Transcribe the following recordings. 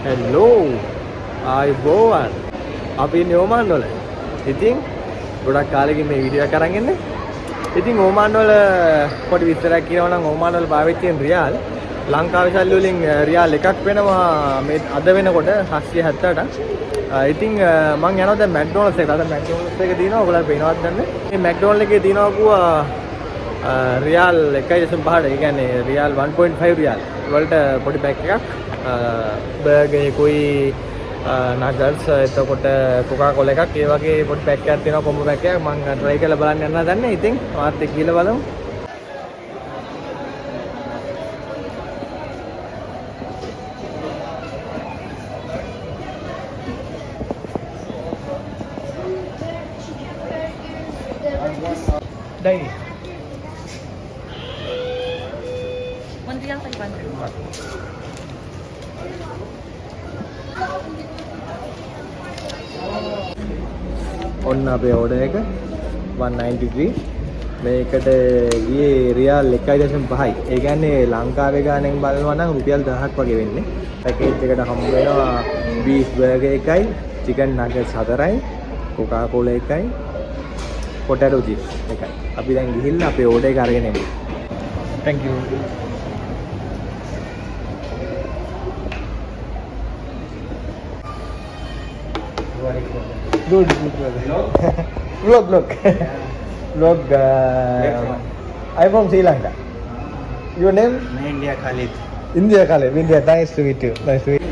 Hello ආයිබෝවන් අපි ඉන්නේ ඕමාන් වල. ඉතින් ගොඩක් කාලෙකින් මේ වීඩියෝ එක අරන් ඉන්නේ. ඉතින් ඕමාන් වල පොඩි විස්තරයක් කියනවා නම් ඕමාන් වල පාවිච්චි කරන රියාල් ලංකාවේ සල්ලි වලින් රියාල් එකක් වෙනවා මේ අද වෙනකොට 778ට. ඉතින් මම යනවා දැන් මැක්ඩොනල්ඩ්ස් එකට. අද මැක්ඩොනල්ඩ්ස් එකේ දිනනවා ඔයගොල්ලෝ පේනවද දන්නේ. මේ මැක්ඩොනල්ඩ් එකේ දිනනවා කිව්වා රියාල් 1.5ට. ඒ කියන්නේ රියාල් 1.5 රියාල් වලට පොඩි පැක් එකක්. බර්ගර් එකයි නගල්ස් එතකොට කොකා කොලා එකක් ඒ වගේ පොඩි පැක් එකක් තියෙනවා කොම්බෝ පැක් එකක්. මම try කරලා බලන්න යනවා දන්නේ. ඉතින් මාත් එක්ක ගිහලා බලමු. Đây. ඔන්න අපේ ඕඩර් එක 193 මේකට ගියේ රියාල් 1.5යි. ඒ කියන්නේ ලංකාවේ ගානෙන් බලනවා නම් රුපියල් 1000ක් වගේ වෙන්නේ. පැකේජ් එකට හම්බ වෙනවා බීෆ් බර්ගර් එකයි, චිකන් නගට්ස් 4යි, කොකා කොලා එකයි, potato chips එකයි. අපි දැන් ගිහිල්ලා අපේ ඕඩර් එක අරගෙන එමු. Thank you. Good. Vlog. I'm from Sri Lanka. Your name? India Khalid. India Khalid. India. Nice to meet you. Nice to meet you.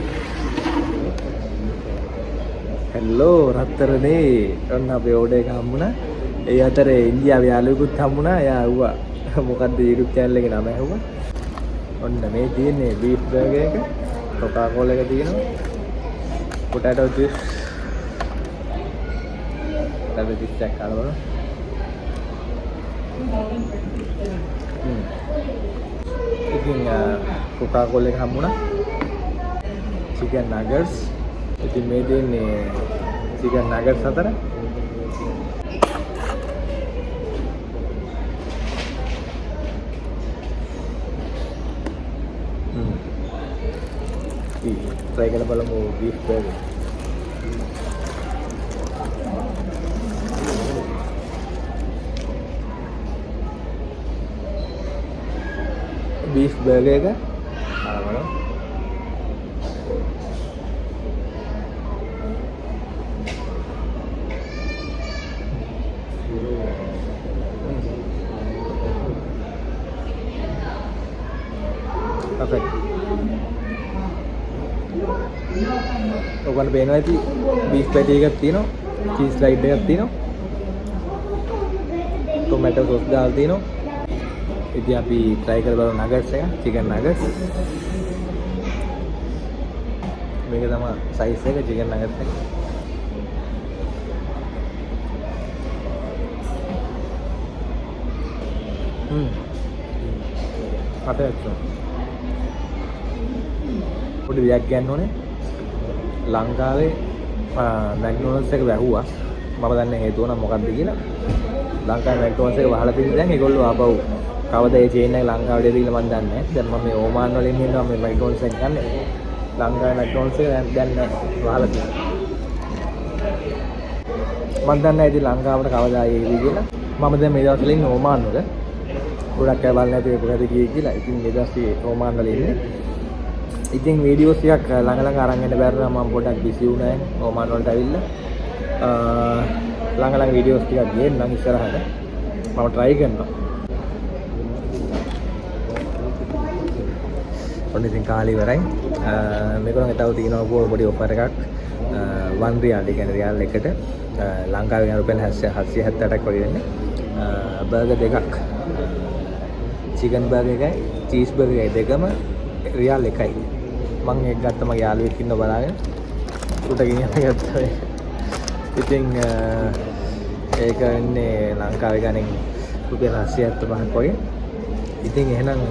Hello, රත්තරනේ. ඔන්න අපේ ඕඩර් එක හම්බුණා. ඒ අතරේ ඉන්දියාවේ යාළුවෙකුත් හම්බුණා. එයා ආවා. මොකද්ද YouTube channel එකේ නම ඇහුවා. ඔන්න මේ තියෙන්නේ beef burger එක. කොකා කොලා එක තියෙනවා. potato chips. potato chips එකක් අරගෙන. ඉතින් කොකා කොලා එක හම්බුණා. chicken nuggets. ඉතින් මේ තියෙන්නේ chicken nuggets 4. try කරලා බලමු beef burger. beef burger එක බලමු. perfect. ඔයගොල්ලෝ පේනවා ඇති බීෆ් පැටි එකක් තියෙනවා, චීස් ස්ලයිඩ් එකක් තියෙනවා, ටොමැටෝ සෝස් දාලා තියෙනවා. ඉතින් අපි try කරලා බලමු නගට්ස් එක, chicken nuggets. මේක තමයි size එක chicken nuggets එක. හතක්. පොඩි දෙයක් ගන්න ඕනේ. ලංකාවේ මැක්ඩොනල්ඩ්ස් එක වැහුවා. මම දන්නේ හේතුව නම් මොකක්ද කියලා. ලංකාවේ මැක්ඩොනල්ඩ්ස් එක වහලා තින්නේ දැන් ඒගොල්ලෝ ආපහු කවදා ඒ චේන් එක ලංකාවට දීලා මම දන්නේ නැහැ. දැන් මම මේ ඕමාන් වලින් ඉන්නවා මේ මැක්ඩොනල්ඩ්ස් එක ගන්න. ලංකාවේ මැක්ඩොනල්ඩ්ස් එක දැන් වහලා තියෙනවා. මම දන්නේ නැහැ ඉතින් ලංකාවට කවදා ආවේද කියලා. මම දැන් මේ දවස්වල ඉන්නේ ඕමාන් වල. ගොඩක් අය බලන්නේ නැති කොහෙද ගියේ කියලා. ඉතින් මේ දවස්වල ඕමාන් වල ඉන්නේ. ඉතින් වීඩියෝස් ටිකක් ළඟ අරන් යන්න බැරිලා මම පොඩ්ඩක් බිසි වුණා ඕමාන් වලට ඇවිල්ලා. ළඟ වීඩියෝස් ටිකක් ගේන්නම් ඉස්සරහට. මම try කරනවා. ඔන්න ඉතින් කාලේ ඉවරයි. මේකෙන් තව තියෙනවා පොඩි ඔෆර් එකක්. 1 රියාල්, ඒ කියන්නේ රියාල් එකට ලංකාවේ යන රුපියල් 778ක් වගේ වෙන්නේ. බර්ගර් දෙකක්. චිකන් බර්ගර් එකයි, චීස් බර්ගර් එකයි දෙකම රියාල් 1යි. මම ඒක ගත්තා මගේ යාළුවෙක් ඉන්න බලාගෙන. උට ගෙනියන්න ගත්තා. ඉතින් ඒක ඉන්නේ ලංකාවේ ගණන් රුපියල් 875ක් වගේ. ඉතින් එහෙනම්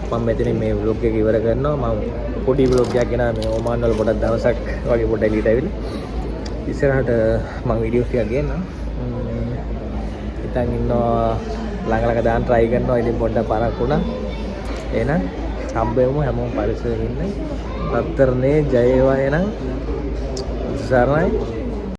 මම මෙතනින් මේ vlog එක ඉවර කරනවා. මම පොඩි vlog එකක් ගෙනා මේ ඕමාන් වල පොඩක් දවසක් වගේ පොඩ්ඩක් එළියට ඇවිල්ලා. ඉස්සරහට මම වීඩියෝස් ටිකක් ගේන්නම්. හිතන් ඉන්නවා ළඟ දාන්න try කරනවා. ඉතින් පොඩ්ඩක් පාරක් වුණා. එහෙනම් හම්බෙමු හැමෝම පරිස්සමෙන් ඉන්න. රත්තරනේ ජය වේවා එනම් සරණයි